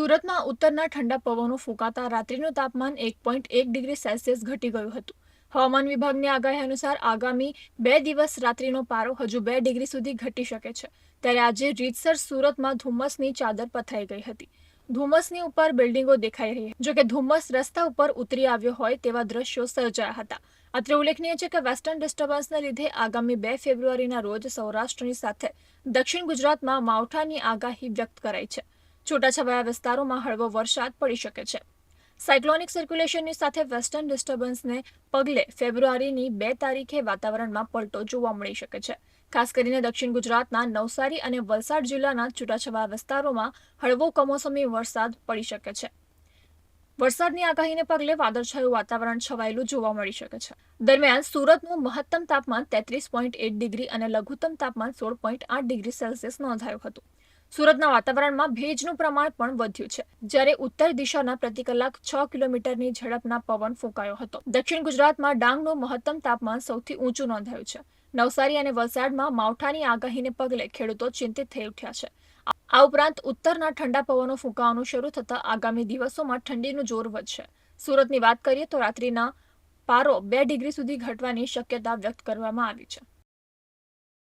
સુરતમાં ઉત્તરના ઠંડા પવનો ફૂંકાતા રાત્રિનું તાપમાન 1.1 ડિગ્રી સેલ્સિયસ ઘટી ગયું હતું. હવામાન વિભાગની આગાહી અનુસાર આગામી 2 દિવસ રાત્રિનો પારો હજુ 2 ડિગ્રી સુધી ઘટી શકે છે. ત્યારે આજે રીતસર સુરતમાં ધુમ્મસની ચાદર પથરાઈ ગઈ હતી. ધુમ્મસની ઉપર બિલ્ડિંગો દેખાઈ રહી હતી. જોકે ધુમ્મસ રસ્તા ઉપર ઉતરી આવ્યો હોય તેવા દ્રશ્યો સર્જાયા હતા. અત્રે ઉલ્લેખનીય છે કે વેસ્ટર્ન ડિસ્ટર્બન્સના લીધે આગામી 2 ફેબ્રુઆરીના રોજ સૌરાષ્ટ્રની સાથે દક્ષિણ ગુજરાતમાં માવઠાની આગાહી વ્યક્ત કરાઈ છે. છૂટાછવાયા વિસ્તારોમાં હળવો વરસાદ પડી શકે છે. સાયક્લોનિક સર્ક્યુલેશનની સાથે વેસ્ટર્ન ડિસ્ટર્બન્સને પગલે ફેબ્રુઆરીની 2 તારીખે વાતાવરણમાં પલટો જોવા મળી શકે છે. ખાસ કરીને દક્ષિણ ગુજરાતના નવસારી અને વલસાડ જિલ્લાના છૂટાછવાયા વિસ્તારોમાં હળવો કમોસમી વરસાદ પડી શકે છે. વરસાદની આગાહીને પગલે વાદળછાયું વાતાવરણ છવાયેલું જોવા મળી શકે છે. દરમિયાન સુરતનું મહત્તમ તાપમાન 33.1 ડિગ્રી અને લઘુત્તમ તાપમાન 16.8 ડિગ્રી સેલ્સિયસ નોંધાયું હતું. સુરતના વાતાવરણમાં ભેજનું પ્રમાણ પણ વધ્યું છે, જ્યારે ઉત્તર દિશાના પ્રતિ કલાક 6 કિલોમીટરની ઝડપના પવન ફૂંકાયો હતો. દક્ષિણ ગુજરાતમાં ડાંગનું મહત્તમ તાપમાન સૌથી ઊંચું નોંધાયું છે. નવસારી અને વલસાડમાં માવઠાની આગાહીને પગલે ખેડૂતો ચિંતિત થઈ ઉઠ્યા છે. આ ઉપરાંત ઉત્તરના ઠંડા પવનો ફૂંકાવાનું શરૂ થતા આગામી દિવસોમાં ઠંડીનું જોર વધશે. સુરતની વાત કરીએ તો રાત્રિના પારો 2 ડિગ્રી સુધી ઘટવાની શક્યતા વ્યક્ત કરવામાં આવી છે.